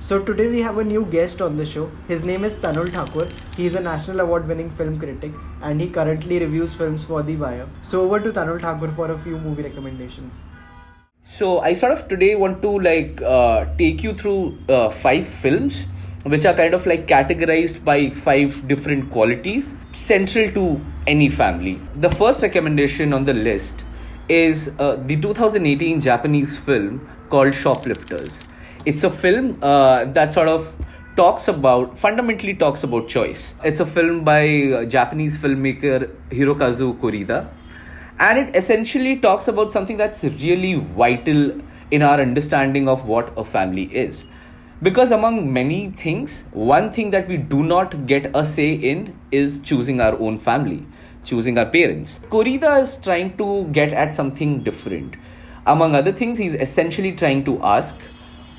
So today we have a new guest on the show. His name is Tanul Thakur. He is a national award-winning film critic and he currently reviews films for The Wire. So over to Tanul Thakur for a few movie recommendations. So I sort of today want to take you through five films which are kind of like categorized by five different qualities central to any family. The first recommendation on the list is the 2018 Japanese film called Shoplifters. It's a film that sort of fundamentally talks about choice. It's a film by Japanese filmmaker Hirokazu Korida, and it essentially talks about something that's really vital in our understanding of what a family is. Because among many things, one thing that we do not get a say in is choosing our own family, choosing our parents. Korida is trying to get at something different. Among other things, he's essentially trying to ask,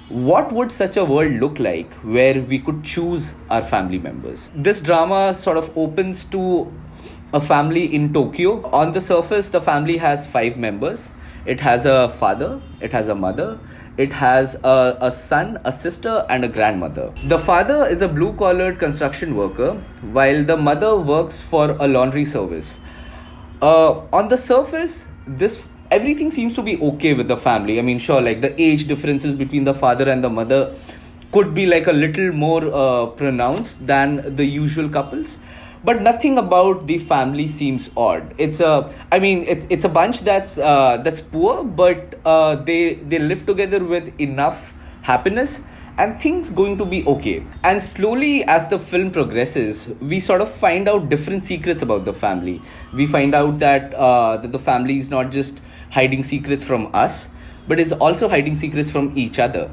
what would such a world look like where we could choose our family members? This drama sort of opens to a family in Tokyo. On the surface, the family has five members. It has a father, it has a mother, it has a son, a sister, and a grandmother. The father is a blue collared construction worker, while the mother works for a laundry service. On the surface, this everything seems to be okay with the family. I mean, sure, like the age differences between the father and the mother could be like a little more pronounced than the usual couples, but nothing about the family seems odd. It's a bunch that's poor, but they live together with enough happiness and things going to be okay. And slowly, as the film progresses, we sort of find out different secrets about the family. We find out that the family is not just hiding secrets from us, but is also hiding secrets from each other.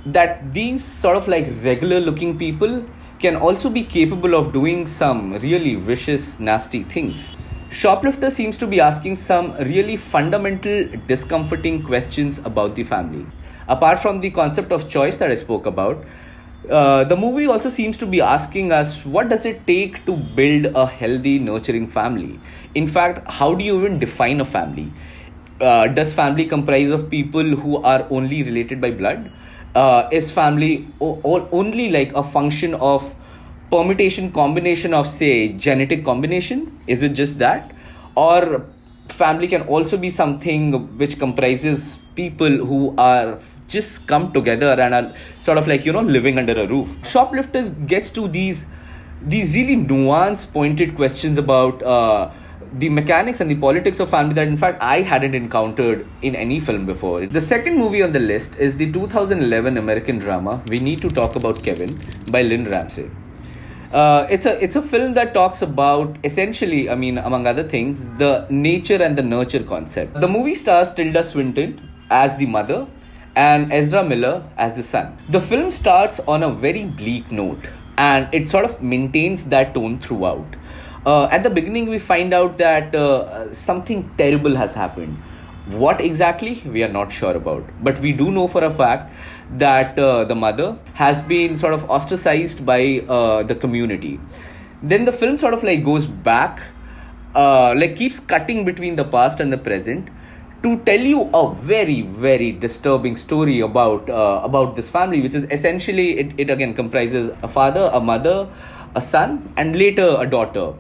That these sort of like regular looking people can also be capable of doing some really vicious, nasty things. Shoplifter seems to be asking some really fundamental, discomforting questions about the family. Apart from the concept of choice that I spoke about, the movie also seems to be asking us, what does it take to build a healthy, nurturing family? In fact, how do you even define a family? Does family comprise of people who are only related by blood? Is family only like a function of permutation combination of, say, genetic combination? Is it just that? Or family can also be something which comprises people who are just come together and are sort of like, living under a roof. Shoplifters gets to these really nuanced, pointed questions about the mechanics and the politics of family that in fact I hadn't encountered in any film before. The second movie on the list is the 2011 American drama We Need to Talk About Kevin by Lynn Ramsey. It's a film that talks about essentially, among other things, the nature and the nurture concept. The movie stars Tilda Swinton as the mother and Ezra Miller as the son. The film starts on a very bleak note and it sort of maintains that tone throughout. At the beginning, we find out that something terrible has happened. What exactly, we are not sure about. But we do know for a fact that the mother has been sort of ostracized by the community. Then the film sort of like goes back, keeps cutting between the past and the present to tell you a very, very disturbing story about this family, which is essentially, it again comprises a father, a mother, a son, and later a daughter.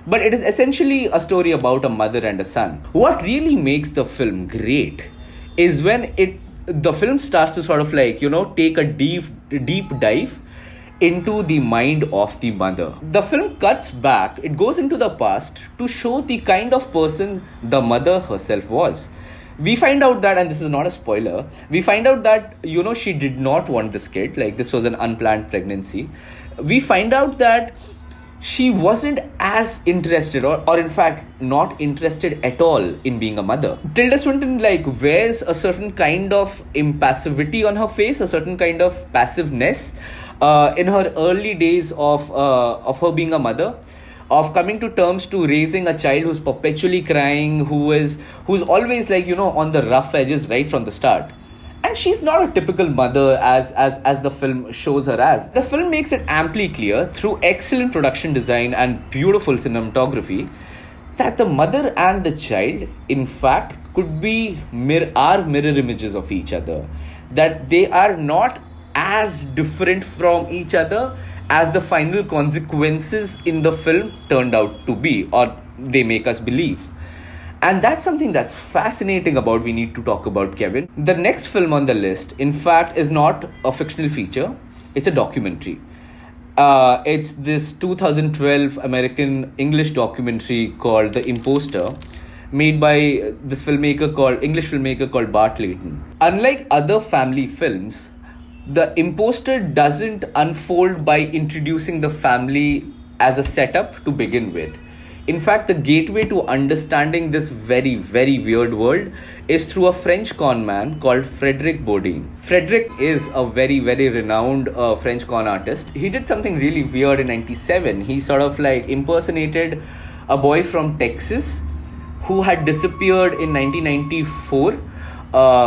But it is essentially a story about a mother and a son. What really makes the film great is when the film starts to sort of like, take a deep dive into the mind of the mother. The film cuts back, it goes into the past to show the kind of person the mother herself was. We find out that, and this is not a spoiler, we find out that, she did not want this kid, like this was an unplanned pregnancy. We find out that she wasn't as interested or in fact not interested at all in being a mother. Tilda Swinton wears a certain kind of impassivity on her face, a certain kind of passiveness in her early days of her being a mother, of coming to terms to raising a child who's perpetually crying, who's always on the rough edges right from the start. And she's not a typical mother as the film shows her as. The film makes it amply clear through excellent production design and beautiful cinematography that the mother and the child, in fact, could be mirror images of each other. That they are not as different from each other as the final consequences in the film turned out to be, or they make us believe. And that's something that's fascinating about we need to talk about, Kevin. The next film on the list, in fact, is not a fictional feature, it's a documentary. It's this 2012 American English documentary called The Imposter, made by this English filmmaker called Bart Layton. Unlike other family films, The Imposter doesn't unfold by introducing the family as a setup to begin with. In fact, the gateway to understanding this very, very weird world is through a French con man called Frédéric Bourdin. Frédéric is a very, very renowned French con artist. He did something really weird in 97. He sort of like impersonated a boy from Texas who had disappeared in 1994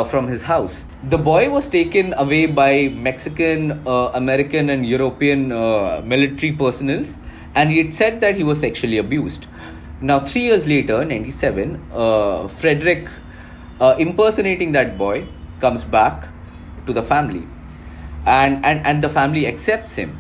from his house. The boy was taken away by Mexican, American, and European military personnel, and he had said that he was sexually abused. Now, 3 years later, 97, Frédéric, impersonating that boy, comes back to the family, and the family accepts him.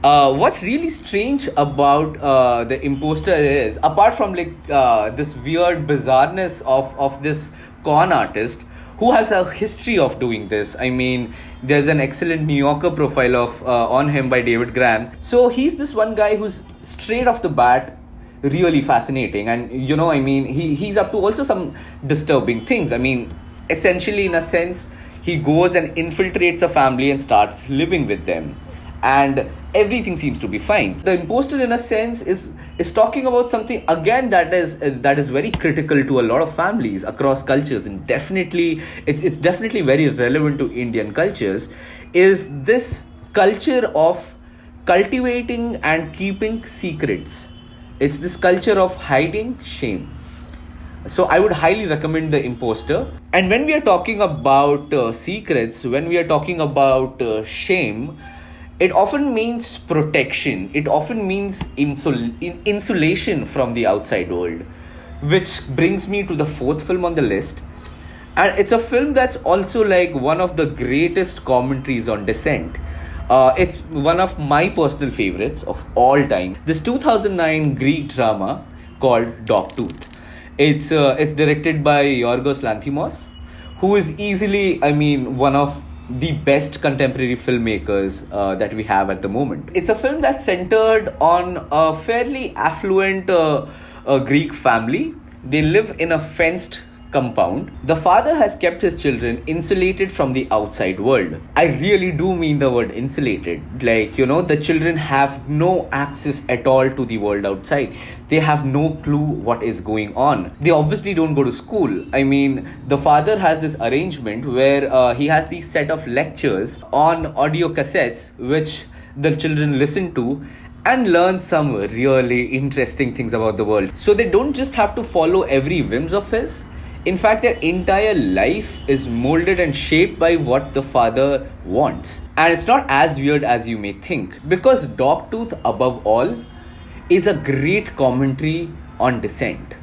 What's really strange about The Imposter is, apart from this weird bizarreness of this con artist who has a history of doing this. I mean, there's an excellent New Yorker profile of on him by David Gran. So he's this one guy who's straight off the bat really fascinating, and I mean, he's up to also some disturbing things. I mean, essentially, in a sense, he goes and infiltrates a family and starts living with them, and everything seems to be fine. The Imposter, in a sense, is talking about something again that is very critical to a lot of families across cultures, and definitely it's definitely very relevant to Indian cultures. Is this culture of cultivating and keeping secrets? It's this culture of hiding shame. So I would highly recommend The Imposter. And when we are talking about secrets, when we are talking about shame, it often means protection. It often means insulation from the outside world. Which brings me to the fourth film on the list. And it's a film that's also like one of the greatest commentaries on dissent. It's one of my personal favorites of all time. This 2009 Greek drama called Dogtooth. It's directed by Yorgos Lanthimos, who is easily, I mean, one of the best contemporary filmmakers that we have at the moment. It's a film that's centered on a fairly affluent Greek family. They live in a fenced compound. The father has kept his children insulated from the outside world. I really do mean the word insulated. Like, the children have no access at all to the world outside. They have no clue what is going on. They obviously don't go to school. I mean, the father has this arrangement where he has these set of lectures on audio cassettes which the children listen to and learn some really interesting things about the world. So they don't just have to follow every whims of his. In fact, their entire life is molded and shaped by what the father wants. And it's not as weird as you may think, because Dogtooth, above all, is a great commentary on dissent.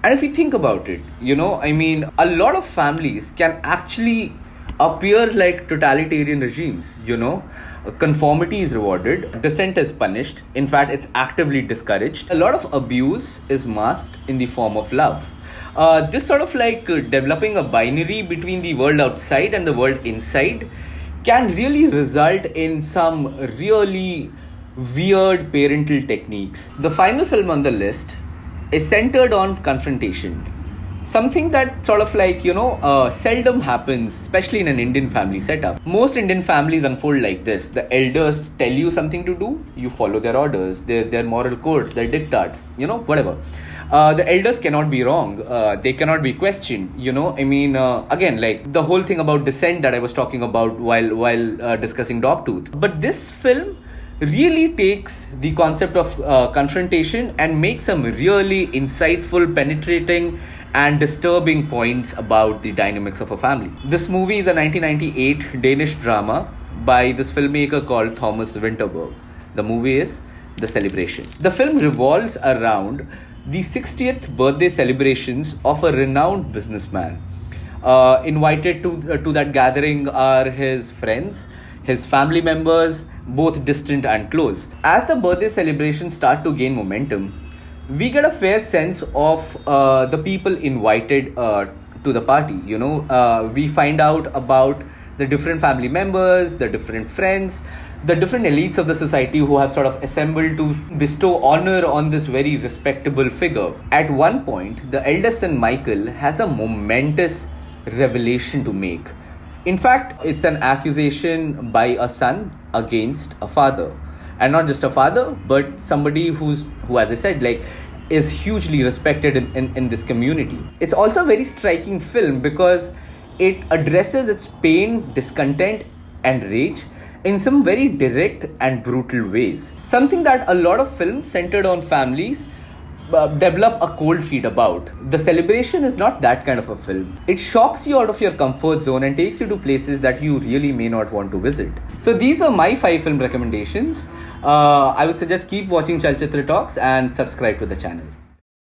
And if you think about it, I mean, a lot of families can actually appear like totalitarian regimes, Conformity is rewarded, dissent is punished. In fact, it's actively discouraged. A lot of abuse is masked in the form of love. This sort of like developing a binary between the world outside and the world inside can really result in some really weird parental techniques. The final film on the list is centered on confrontation. Something that sort of like, seldom happens, especially in an Indian family setup. Most Indian families unfold like this. The elders tell you something to do, you follow their orders, their moral codes, their diktats, whatever. The elders cannot be wrong. They cannot be questioned. I mean, again, like the whole thing about dissent that I was talking about while discussing Dogtooth. But this film really takes the concept of confrontation and makes some really insightful, penetrating and disturbing points about the dynamics of a family. This movie is a 1998 Danish drama by this filmmaker called Thomas Vinterberg. The movie is The Celebration. The film revolves around the 60th birthday celebrations of a renowned businessman. Invited to that gathering are his friends, his family members, both distant and close. As the birthday celebrations start to gain momentum, we get a fair sense of the people invited to the party. We find out about the different family members, the different friends, the different elites of the society who have sort of assembled to bestow honor on this very respectable figure. At one point, the eldest son Michael has a momentous revelation to make. In fact, it's an accusation by a son against a father. And not just a father, but somebody who, as I said, is hugely respected in this community. It's also a very striking film because it addresses its pain, discontent, and rage in some very direct and brutal ways. Something that a lot of films centered on families develop a cold feet about. The Celebration is not that kind of a film. It shocks you out of your comfort zone and takes you to places that you really may not want to visit. So these were my 5 film recommendations. I would suggest keep watching Chalchitra Talks and subscribe to the channel.